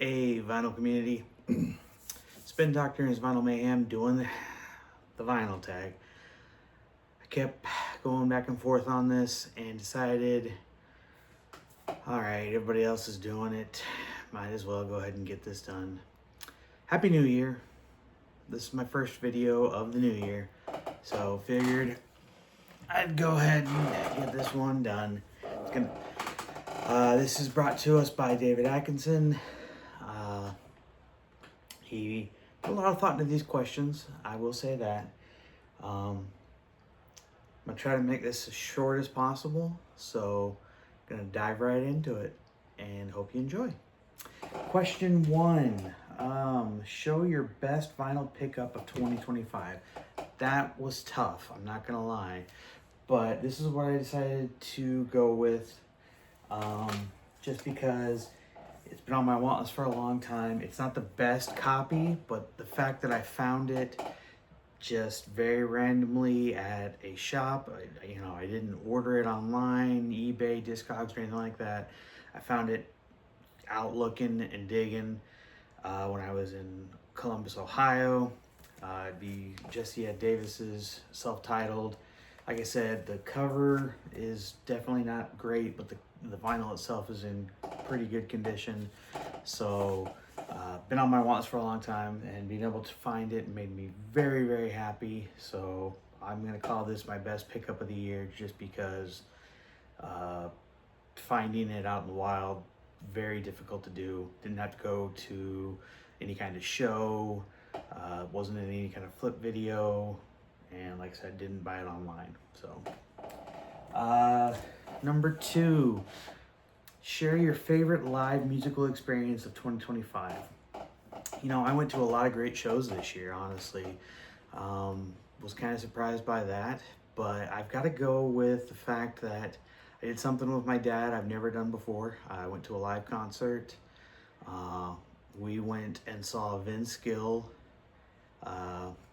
Hey, vinyl community. Spin Doctor and his Vinyl Mayhem doing the vinyl tag. I kept going back and forth on this and decided, alright, everybody else is doing it. Might as well go ahead and get this done. Happy New Year. This is my first video of the new year. So figured I'd go ahead and get this one done. This is brought to us by David Atkinson. He put a lot of thought into these questions, I will say that. I'm going to try to make this as short as possible, so I'm going to dive right into it and hope you enjoy. Question 1, show your best vinyl pickup of 2025. That was tough, I'm not going to lie, but this is what I decided to go with, just because it's been on my want list for a long time. It's not the best copy, but the fact that I found it just very randomly at a shop, I didn't order it online, eBay, Discogs, or anything like that. I found it out looking and digging when I was in Columbus, Ohio. It'd be Jesse Ed Davis's self-titled. Like I said, the cover is definitely not great, but the vinyl itself is in pretty good condition. So been on my want list for a long time, and being able to find it made me very, very happy. So I'm gonna call this my best pickup of the year, just because finding it out in the wild, very difficult to do. Didn't have to go to any kind of show, wasn't in any kind of flip video, and like I said, didn't buy it online. So number 2, share your favorite live musical experience of 2025. I went to a lot of great shows this year, honestly. Was kind of surprised by that, but I've got to go with the fact that I did something with my dad I've never done before. I went to a live concert. We went and saw Vince Gill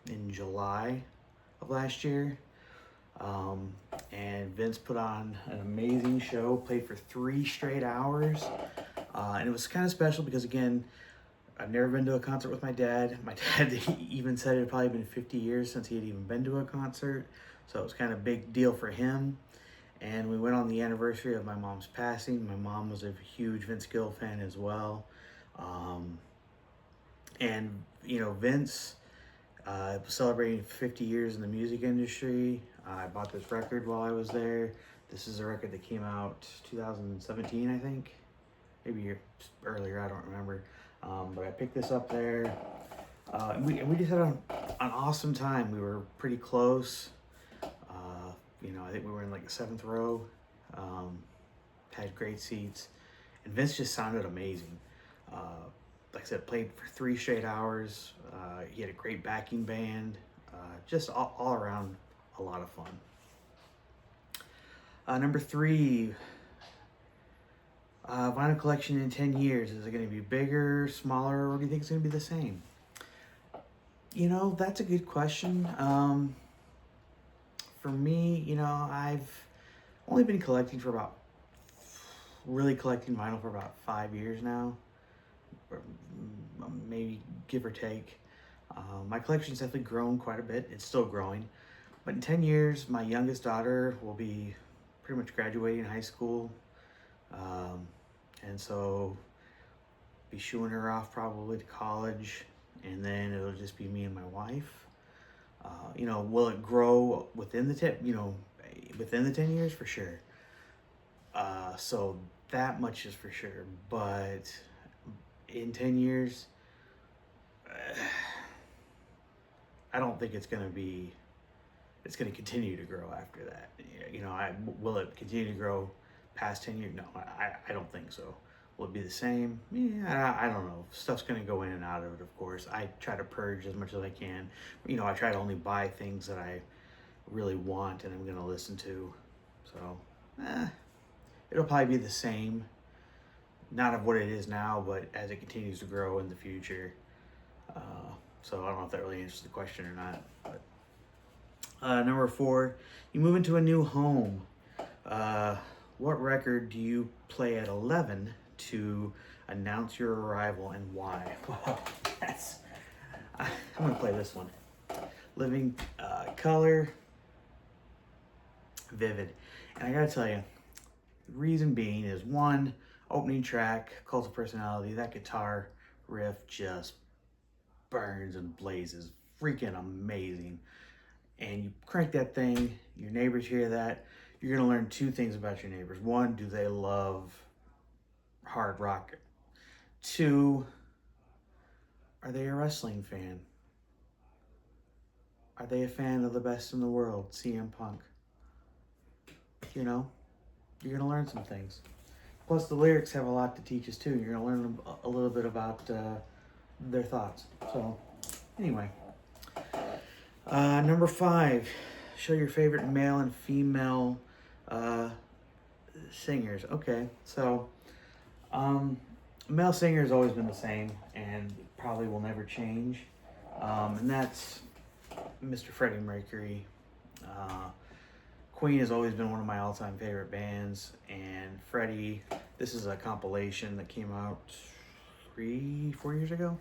in July of last year. And Vince put on an amazing show, played for 3 straight hours. And it was kind of special because, again, I've never been to a concert with my dad. My dad even said it had probably been 50 years since he had even been to a concert. So it was kind of a big deal for him. And we went on the anniversary of my mom's passing. My mom was a huge Vince Gill fan as well. And, Vince was celebrating 50 years in the music industry. I bought this record while I was there. This is a record that came out 2017, I think. Maybe earlier, I don't remember. But I picked this up there. And we just had an awesome time. We were pretty close. I think we were in like the 7th row. Had great seats. And Vince just sounded amazing. Like I said, played for 3 straight hours. He had a great backing band. Just all around a lot of fun. Number 3, vinyl collection in 10 years. Is it going to be bigger, smaller, or do you think it's going to be the same? That's a good question. For me, I've only been collecting vinyl for about 5 years now, or maybe give or take. My collection's definitely grown quite a bit. It's still growing. But in 10 years, my youngest daughter will be pretty much graduating high school. And so be shooing her off probably to college. And then it'll just be me and my wife. Will it grow within the 10 years? For sure. So that much is for sure. But in 10 years, I don't think it's going to continue to grow after that. Will it continue to grow past 10 years? No, I don't think so. Will it be the same? Yeah, I don't know. Stuff's going to go in and out of it, of course. I try to purge as much as I can. I try to only buy things that I really want and I'm going to listen to. So, it'll probably be the same. Not of what it is now, but as it continues to grow in the future. So I don't know if that really answers the question or not. But number 4, you move into a new home. What record do you play at 11 to Announce your arrival and why. Wow, I'm gonna play this one. Living color, vivid. And I gotta tell you, the reason being is one, opening track, Cult of Personality, that guitar riff just burns and blazes. Freaking amazing. And you crank that thing, your neighbors hear that, you're gonna learn two things about your neighbors. One, do they love hard rock? Two, are they a wrestling fan? Are they a fan of the best in the world, CM Punk? You know, you're gonna learn some things. Plus, the lyrics have a lot to teach us too. You're gonna learn a little bit about their thoughts. So, anyway, number 5, show your favorite male and female singers. Okay, so male singer has always been the same and probably will never change, and that's Mr. Freddie Mercury. Queen has always been one of my all-time favorite bands, and Freddie, this is a compilation that came out 3-4 years ago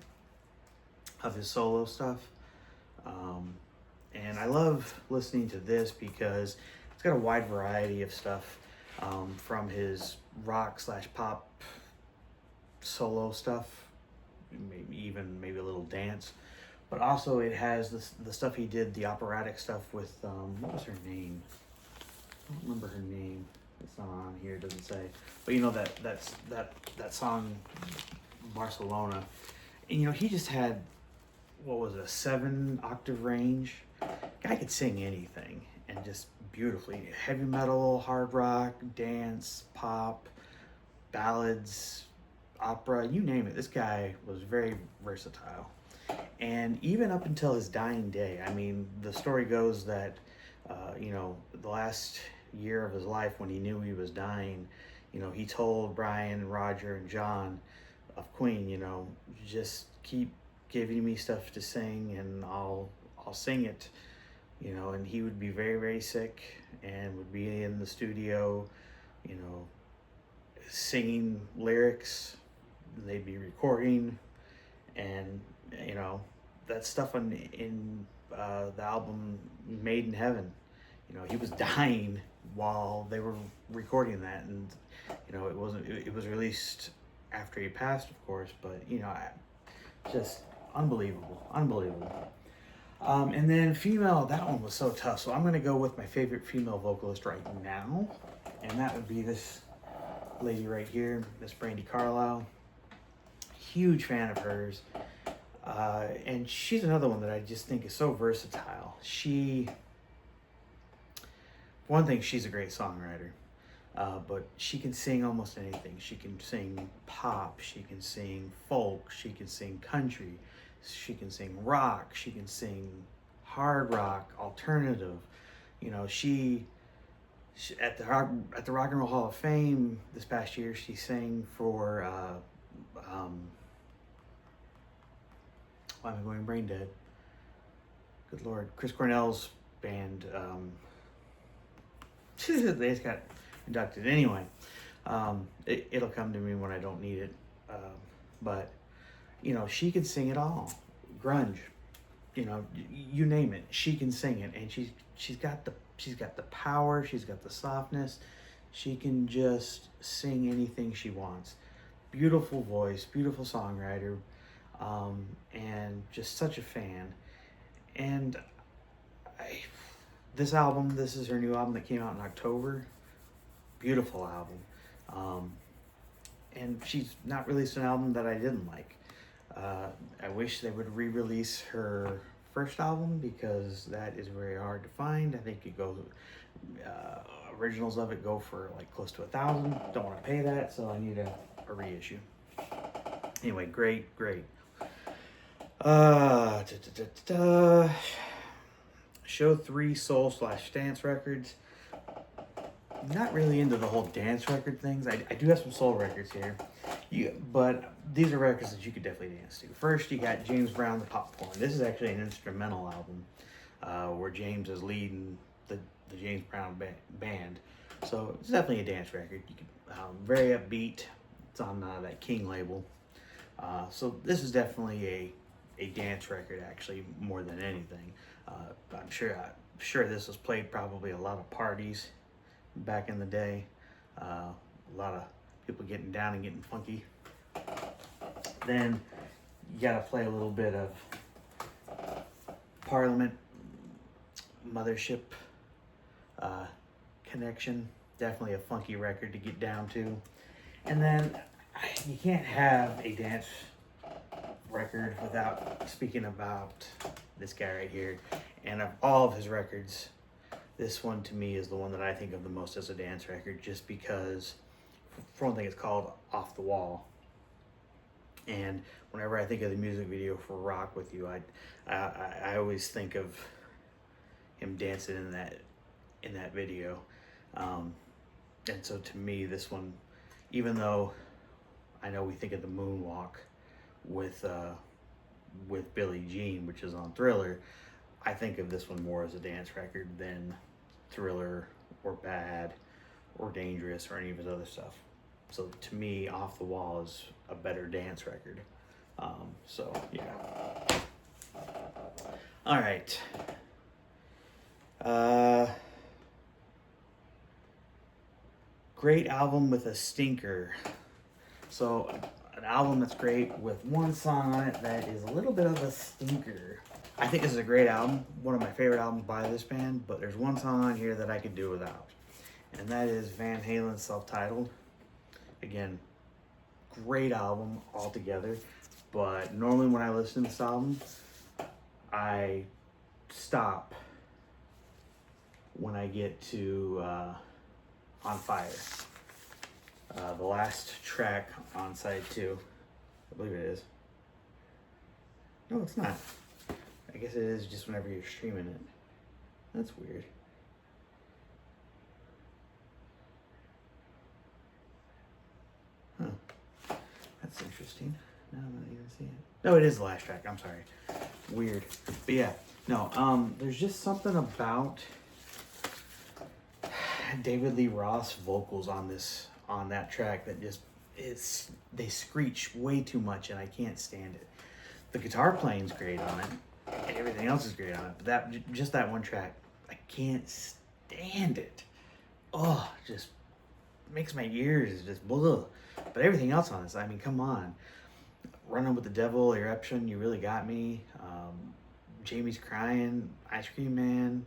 of his solo stuff, and I love listening to this because it's got a wide variety of stuff, from his rock/pop solo stuff, maybe a little dance, but also it has the stuff he did, the operatic stuff with what was her name? I don't remember her name. It's not on here. It doesn't say. But you know that song, Barcelona, and you know he just had, what was it, a 7-octave range. Guy could sing anything and just beautifully. Heavy metal, hard rock, dance, pop, ballads, opera, you name it. This guy was very versatile. And even up until his dying day, I mean, the story goes that, you know, the last year of his life when he knew he was dying, you know, he told Brian, Roger, and John of Queen, you know, just keep giving me stuff to sing and I'll sing it, you know, and he would be very, very sick and would be in the studio, you know, singing lyrics, and they'd be recording, and you know that stuff in the album Made in Heaven, you know, he was dying while they were recording that, and you know it was released after he passed, of course, but you know, just unbelievable. And then female, that one was so tough, so I'm gonna go with my favorite female vocalist right now, and that would be this lady right here, Miss Brandi Carlile. Huge fan of hers, and she's another one that I just think is so versatile. One thing, she's a great songwriter, but she can sing almost anything. She can sing pop, she can sing folk, she can sing country, she can sing rock, she can sing hard rock, alternative. You know, she at the Rock and Roll Hall of Fame this past year, she sang for why am I going brain dead? Good Lord, Chris Cornell's band. They just got inducted anyway. It'll come to me when I don't need it. But you know, she can sing it all. Grunge, you know, you name it, she can sing it, and she's got the power, she's got the softness, she can just sing anything she wants. Beautiful voice, beautiful songwriter, and just such a fan. And this is her new album that came out in October. Beautiful album. And she's not released an album that I didn't like. I wish they would re-release her first album because that is very hard to find. I think it goes, originals of it go for like close to $1,000. Don't want to pay that, so I need a reissue. Anyway, great. Show 3 soul/dance records. Not really into the whole dance record things. I do have some soul records here, but these are records that you could definitely dance to. First, you got James Brown, The Popcorn. This is actually an instrumental album where James is leading the James Brown band. So it's definitely a dance record. You can very upbeat, It's on that King label. So this is definitely a dance record, actually, more than anything. I'm sure this was played probably a lot of parties back in the day. A lot of people getting down and getting funky. Then you gotta play a little bit of Parliament, Mothership, Connection. Definitely a funky record to get down to. And then you can't have a dance record without speaking about this guy right here. And of all of his records, this one to me is the one that I think of the most as a dance record, just because, for one thing, it's called Off the Wall. And whenever I think of the music video for Rock With You, I always think of him dancing in that video. And so to me, this one, even though I know we think of the Moonwalk with Billie Jean, which is on Thriller, I think of this one more as a dance record than Thriller or Bad or Dangerous or any of his other stuff. So to me, Off the Wall is a better dance record. So yeah. All right. Great album with a stinker. So an album that's great with one song on it that is a little bit of a stinker. I think this is a great album, one of my favorite albums by this band, but there's one song on here that I could do without, and that is Van Halen's Self-Titled. Again, great album altogether, but normally when I listen to this album, I stop when I get to On Fire. The last track on side 2, I believe it is. No, it's not. I guess it is just whenever you're streaming it. That's weird. Huh. That's interesting. No, I'm not even seeing it. No, it is the last track. I'm sorry. Weird. But yeah, no, there's just something about David Lee Roth's vocals on that track that just, they screech way too much and I can't stand it. The guitar playing's great on it. And everything else is great on it, but just that one track, I can't stand it. Oh, just makes my ears just blah. But everything else on this, I mean, come on. Running with the Devil, Eruption, You Really Got Me, Jamie's Crying, Ice Cream Man,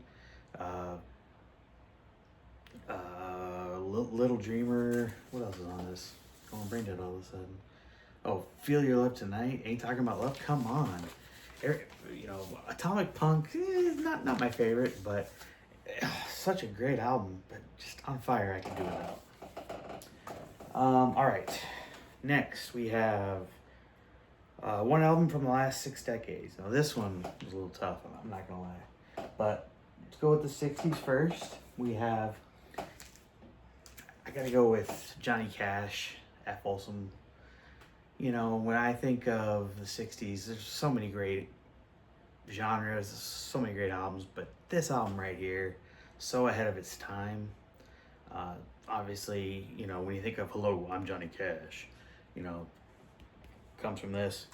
Little Dreamer. What else is on this? Going brain dead all of a sudden. Oh, Feel Your Love Tonight, Ain't Talking About Love. Come on. You know, Atomic Punk, not my favorite, but such a great album. But just On Fire, I can do without. All right, next we have one album from the last 6 decades. Now this one was a little tough, I'm not gonna lie, but let's go with the 60s first. We have, I gotta go with Johnny Cash, F. Folsom. You know, when I think of the 60s, there's so many great genres, so many great albums, but this album right here, so ahead of its time. Obviously, you know, when you think of Hello, I'm Johnny Cash, you know, comes from this.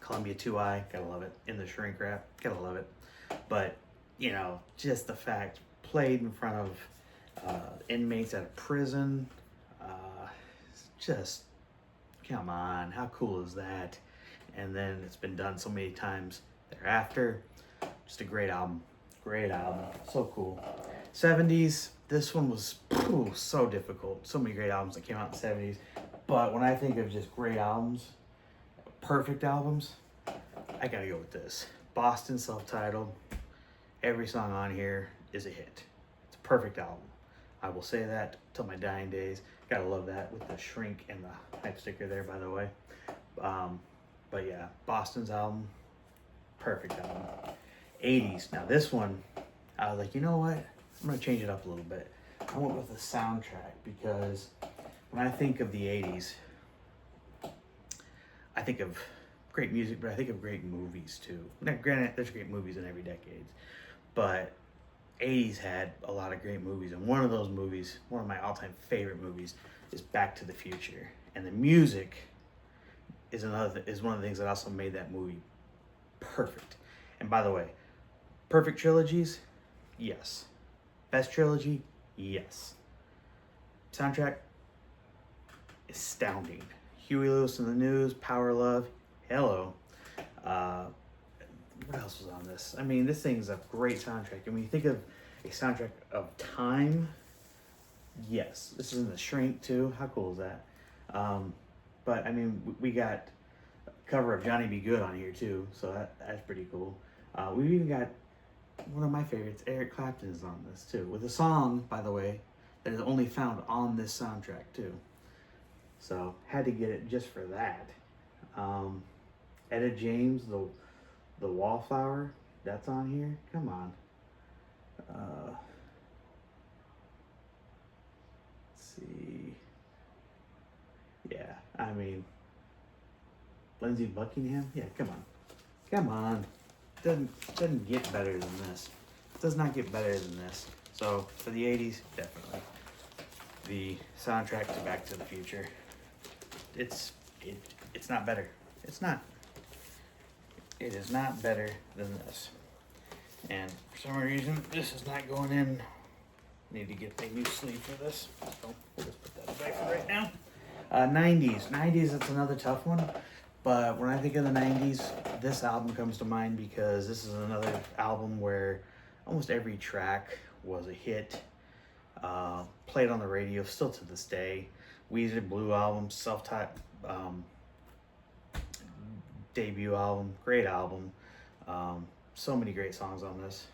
Columbia 2i, gotta love it. In the Shrink Wrap, gotta love it. But, you know, just the fact, played in front of inmates at a prison, just, come on, how cool is that? And then it's been done so many times thereafter. Just a great album, so cool. 70s, this one was so difficult. So many great albums that came out in the 70s. But when I think of just great albums, perfect albums, I gotta go with this. Boston, Self-Titled. Every song on here is a hit. It's a perfect album. I will say that till my dying days. Gotta love that with the shrink and the hype sticker there, by the way. But yeah, Boston's album, perfect album. 80s. Now this one, I was like, you know what? I'm gonna change it up a little bit. I went with a soundtrack because when I think of the 80s, I think of great music, but I think of great movies too. Now, granted, there's great movies in every decade, but 80s had a lot of great movies, and one of those movies, one of my all-time favorite movies, is Back to the Future. And the music is one of the things that also made that movie perfect. And by the way, perfect trilogies, yes. Best trilogy, yes. Soundtrack, astounding. Huey Lewis and the News, Power Love, hello. What else was on this? I mean, this thing's a great soundtrack. And when you think of a soundtrack of time, yes. This is in The Shrink too. How cool is that? But I mean, we got a cover of Johnny Be Good on here too, so that's pretty cool. We've even got one of my favorites, Eric Clapton, is on this too, with a song, by the way, that is only found on this soundtrack too. So had to get it just for that. Etta James, the Wallflower, that's on here. Come on. Let's see. Yeah, I mean, Lindsey Buckingham. Yeah, come on, come on. Doesn't get better than this. Does not get better than this. So for the '80s, definitely the soundtrack to Back to the Future. It's not better. It's not. It is not better than this. And for some reason, this is not going in. Need to get a new sleeve for this. So we'll just put that back for right now. 90s. 90s, that's another tough one. But when I think of the 90s, this album comes to mind because this is another album where almost every track was a hit. Played on the radio still to this day. Weezer Blue Album, self-titled debut album, great album. So many great songs on this.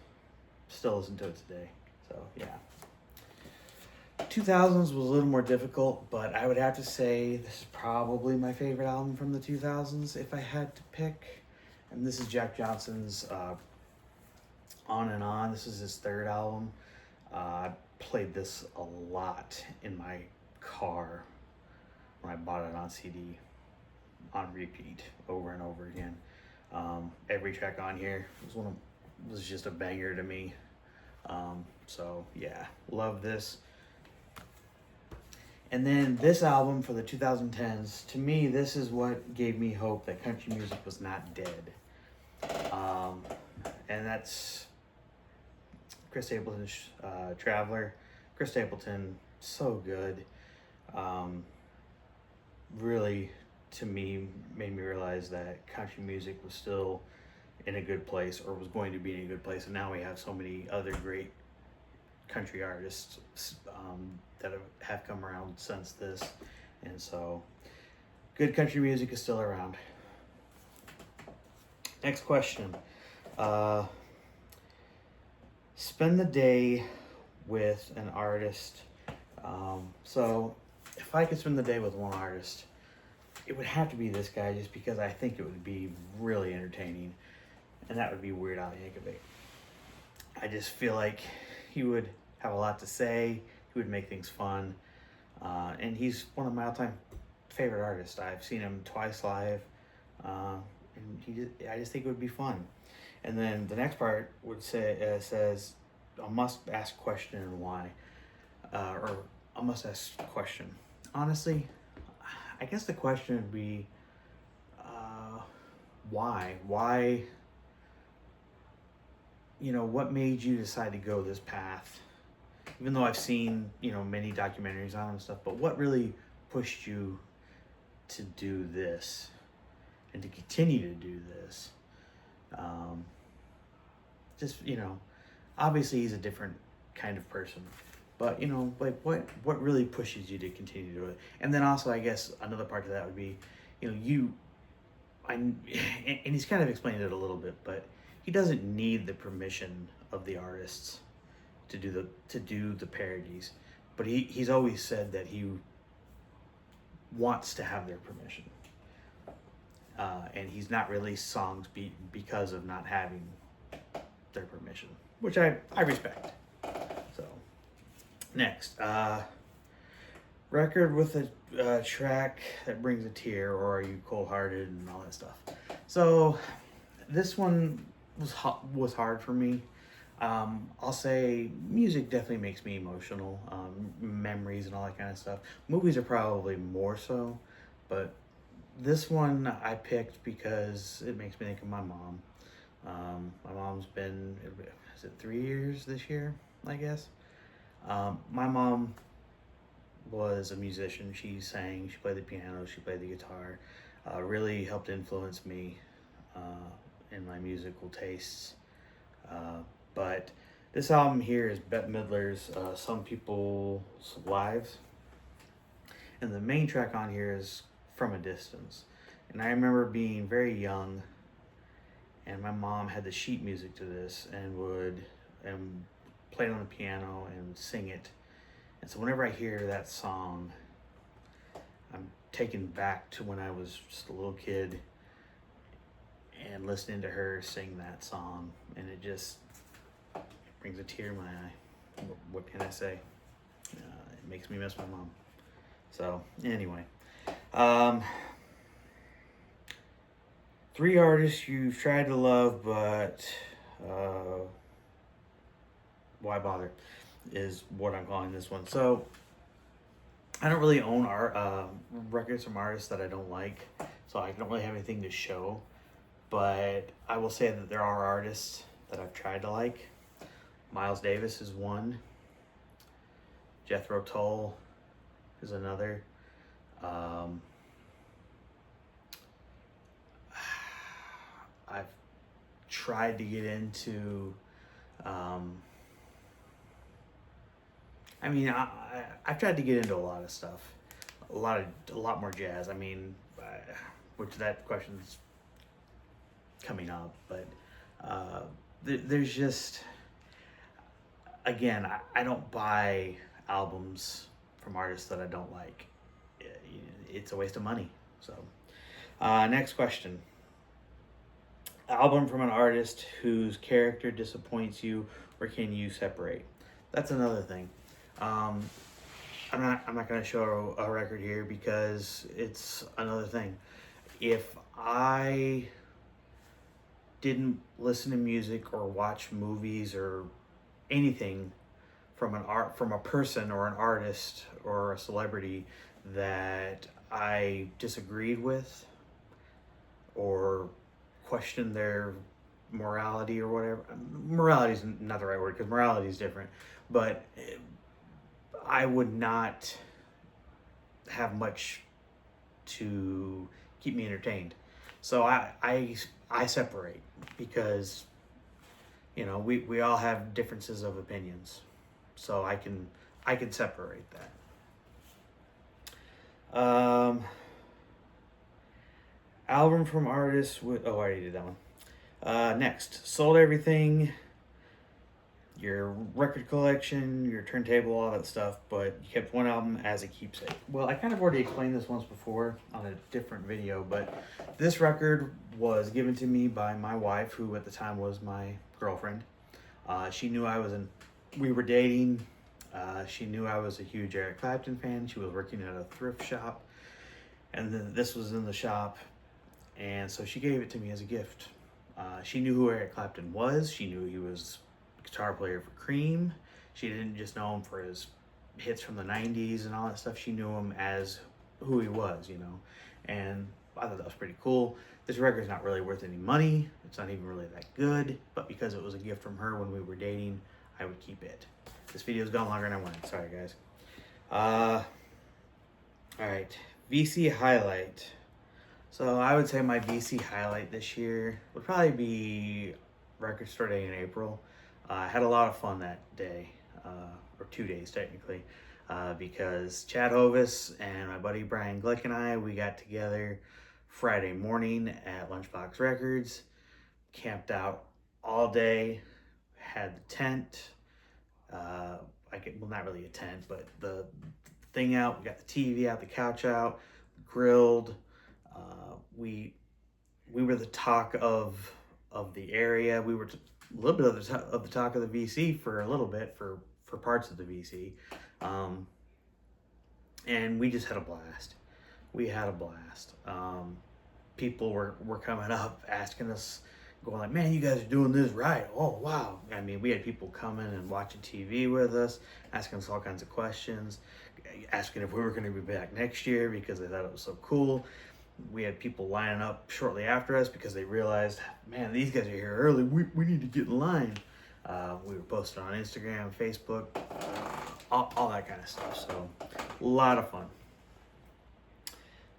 Still listen to it today. So yeah. 2000s was a little more difficult, but I would have to say this is probably my favorite album from the 2000s if I had to pick. And this is Jack Johnson's On and On. This is his third album. I played this a lot in my car when I bought it on CD, on repeat, over and over again. Every track on here was just a banger to me. So yeah, love this. And then this album for the 2010s, to me, this is what gave me hope that country music was not dead. And that's Chris Stapleton's Traveler. Chris Stapleton, so good. Really, to me, made me realize that country music was still in a good place, or was going to be in a good place. And now we have so many other great country artists that have come around since this. And so good country music is still around. Next question. Spend the day with an artist. So if I could spend the day with one artist, it would have to be this guy, just because I think it would be really entertaining, and that would be Weird Al Yankovic. I just feel like he would have a lot to say. He would make things fun, and he's one of my all-time favorite artists. I've seen him twice live, and I just think it would be fun. And then the next part would says a must-ask question and why, or a must-ask question. Honestly, I guess the question would be why? Why? What made you decide to go this path? Even though I've seen, many documentaries on him and stuff, but what really pushed you to do this and to continue to do this? Obviously he's a different kind of person, but what really pushes you to continue to do it? And then also, I guess another part of that would be, and he's kind of explained it a little bit, but he doesn't need the permission of the artists to do the parodies, but he's always said that he wants to have their permission, and he's not released songs because of not having their permission, which I respect. So next, record with a track that brings a tear, or are you cold-hearted and all that stuff. So this one was hard for me. I'll say music definitely makes me emotional, memories and all that kind of stuff. Movies are probably more so, But this one I picked because it makes me think of my mom. My mom's been, is it 3 years this year, I guess? My mom was a musician. She sang, she played the piano, she played the guitar. Really helped influence me in my musical tastes. But this album here is Bette Midler's Some People's Lives. And the main track on here is From a Distance. And I remember being very young, and my mom had the sheet music to this and would play it on the piano and sing it. And so whenever I hear that song, I'm taken back to when I was just a little kid and listening to her sing that song, and it just brings a tear to my eye. What can I say? It makes me miss my mom. So anyway, 3 artists you've tried to love, but why bother? Is what I'm calling this one. So I don't really own records from artists that I don't like, so I don't really have anything to show. But I will say that there are artists that I've tried to like. Miles Davis is one. Jethro Tull is another. I've tried to get into. I've tried to get into a lot of stuff, a lot more jazz. Which that question's coming up, but there's just, again, I don't buy albums from artists that I don't like. It's a waste of money. So, next question. Album from an artist whose character disappoints you, or can you separate? That's another thing. I'm not going to show a record here because it's another thing. If I didn't listen to music or watch movies or anything from a person or an artist or a celebrity that I disagreed with or questioned their morality or whatever. Morality is not the right word because morality is different, but I would not have much to keep me entertained. So I separate because, we all have differences of opinions. So I can separate that. Album from artists with, I already did that one. Next, sold everything, your record collection, your turntable, all that stuff, but you kept one album as a keepsake. Well, I kind of already explained this once before on a different video, but this record was given to me by my wife, who at the time was my girlfriend. She knew we were dating. She knew I was a huge Eric Clapton fan. She was working at a thrift shop, and then this was in the shop, and so she gave it to me as a gift. She knew who Eric Clapton was. She knew he was a guitar player for Cream. She didn't just know him for his hits from the 90s and all that stuff. She knew him as who he was, and I thought that was pretty cool. This record's not really worth any money. It's not even really that good, but because it was a gift from her when we were dating, I would keep it. This video's gone longer than I wanted. Sorry, guys. All right, VC highlight. So I would say my VC highlight this year would probably be Record Store Day in April. I had a lot of fun that day, or 2 days technically, because Chad Hovis and my buddy Brian Glick and I, we got together Friday morning at Lunchbox Records, camped out all day, had the tent, not really a tent, but the thing out, we got the TV out, the couch out, grilled. We were the talk of the area. We were a little bit of the talk of the VC for a little bit, for parts of the VC. And we just had a blast. We had a blast. People were coming up asking us, going like, man, you guys are doing this right. Oh, wow. I mean, we had people coming and watching TV with us, asking us all kinds of questions, asking if we were going to be back next year because they thought it was so cool. We had people lining up shortly after us because they realized, man, these guys are here early. We need to get in line. We were posting on Instagram, Facebook, all that kind of stuff. So, a lot of fun.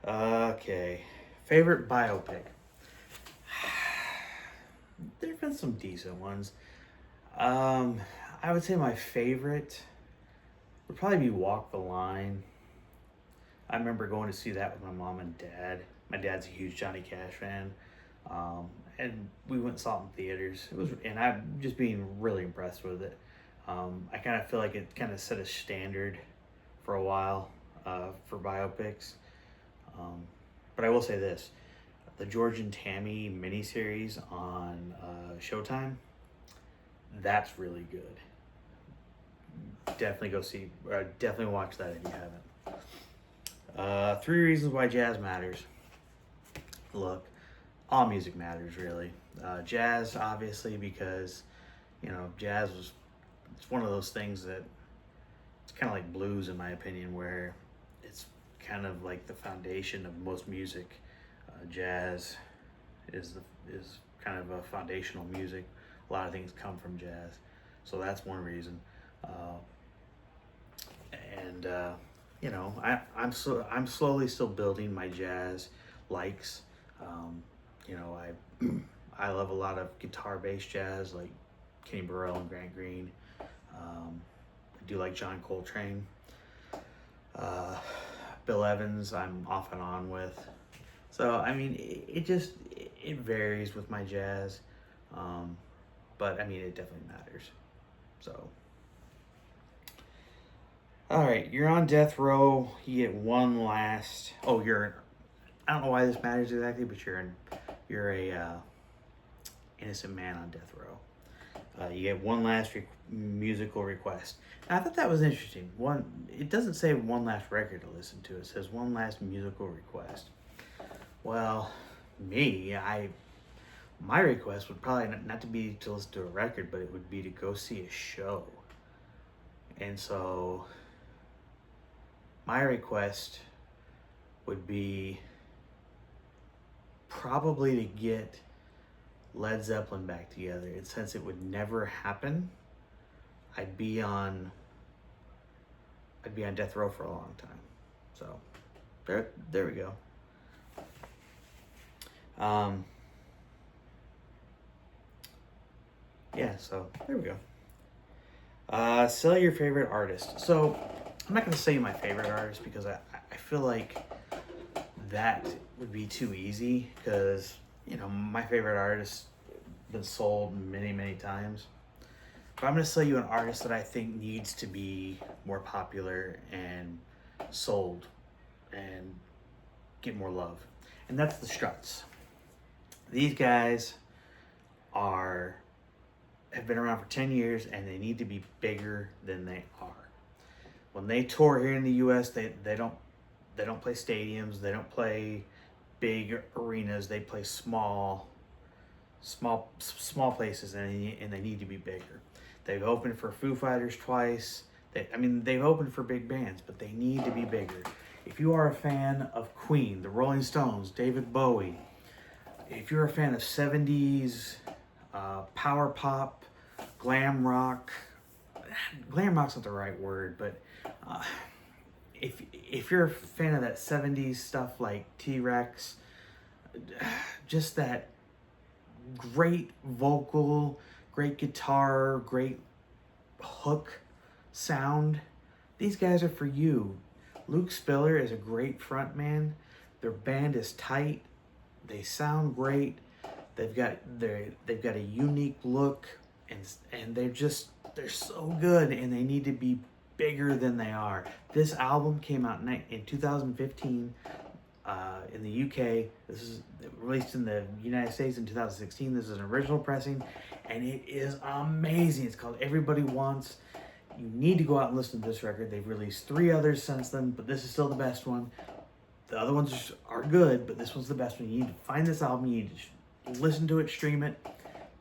Okay. Favorite biopic? There have been some decent ones. I would say my favorite would probably be Walk the Line. I remember going to see that with my mom and dad. My dad's a huge Johnny Cash fan, and we went and saw it in theaters. And I'm just being really impressed with it. I kind of feel like it kind of set a standard for a while for biopics. But I will say this: the George and Tammy miniseries on Showtime, that's really good. Definitely go see, definitely watch that if you haven't. 3 reasons why jazz matters. Look, all music matters really. Jazz, obviously, because jazz it's one of those things that it's kind of like blues in my opinion, where it's kind of like the foundation of most music. Jazz is kind of a foundational music. A lot of things come from jazz, so that's one reason. And I'm slowly still building my jazz likes. I love a lot of guitar based jazz like Kenny Burrell and Grant Green. I do like John Coltrane. Bill Evans I'm off and on with. So I mean it varies with my jazz. But I mean it definitely matters. So all right, you're on death row. You get one last. I don't know why this matters exactly, but you're a innocent man on death row. You get one last musical request. Now, I thought that was interesting. It doesn't say one last record to listen to. It says one last musical request. Well, my request would probably not to be to listen to a record, but it would be to go see a show. And so my request would be probably to get Led Zeppelin back together. And since it would never happen, I'd be on death row for a long time. So there we go. So there we go. Sell your favorite artist. So I'm not going to say my favorite artist because I feel like that would be too easy because, my favorite artist been sold many, many times. But I'm going to sell you an artist that I think needs to be more popular and sold and get more love. And that's the Struts. These guys have been around for 10 years and they need to be bigger than they are. When they tour here in the US, they don't play stadiums, they don't play big arenas, they play small places, and they need to be bigger. They've opened for Foo Fighters twice. They've opened for big bands, but they need to be bigger. If you are a fan of Queen, the Rolling Stones, David Bowie, if you're a fan of 70s power pop, glam rock's not the right word, but if you're a fan of that 70s stuff like T-Rex, just that great vocal, great guitar, great hook sound, these guys are for you. Luke Spiller is a great front man. Their band is tight. They sound great. They've got a unique look, and they're so good, and they need to be bigger than they are. This album came out in 2015 in the UK. This is released in the United States in 2016. This is an original pressing, and it is amazing. It's called Everybody Wants. You need to go out and listen to this record. They've released 3 others since then, but this is still the best one. The other ones are good, but this one's the best one. You need to find this album. You need to listen to it, stream it,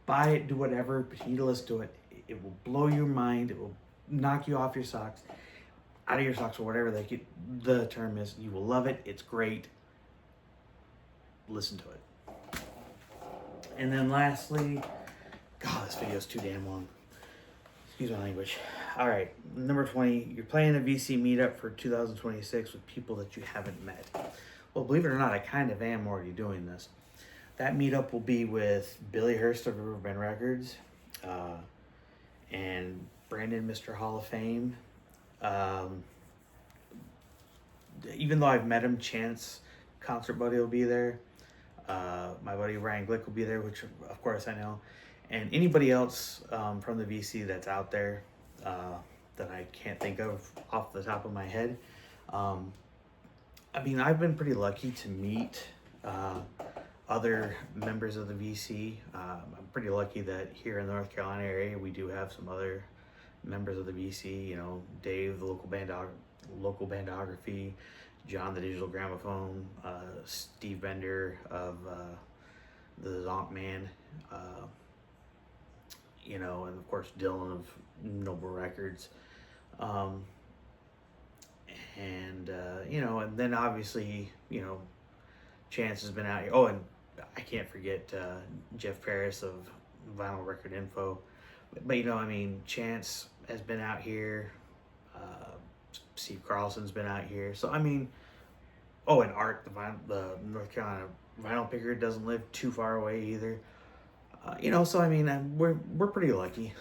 buy it, do whatever, but you need to listen to it. It will blow your mind. It will knock you off your socks, out of your socks, or whatever the term is. You will love it. It's great. Listen to it. And then lastly, God, this video is too damn long. Excuse my language. All right, number 20, you're planning a VC meetup for 2026 with people that you haven't met. Well, believe it or not, I kind of am already doing this. That meetup will be with Billy Hurst of Riverbend Records and Brandon, Mr. Hall of Fame. Even though I've met him, Chance, concert buddy, will be there. My buddy Ryan Glick will be there, which of course I know. And anybody else from the VC that's out there that I can't think of off the top of my head. I mean, I've been pretty lucky to meet other members of the VC. I'm pretty lucky that here in the North Carolina area, we do have some other members of the VC. You know, Dave, the local bandography, John, the digital gramophone, Steve Bender of the Zonk Man, you know, and of course Dylan of Noble Records. You know, and then obviously, you know, Chance has been out here. Oh, and I can't forget Jeff Paris of Vinyl Record Info. But you know, I mean, Chance has been out here. Steve Carlson's been out here. So I mean, oh, and Art, the North Carolina vinyl picker, doesn't live too far away either. You know, so I mean, we're pretty lucky.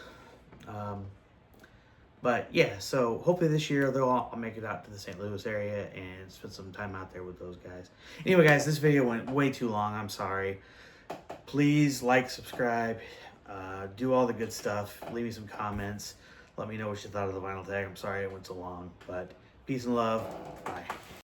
But yeah, so hopefully this year I'll make it out to the St. Louis area and spend some time out there with those guys. Anyway, guys, this video went way too long. I'm sorry. Please like, subscribe, do all the good stuff. Leave me some comments. Let me know what you thought of the vinyl tag. I'm sorry it went so long, but peace and love. Bye.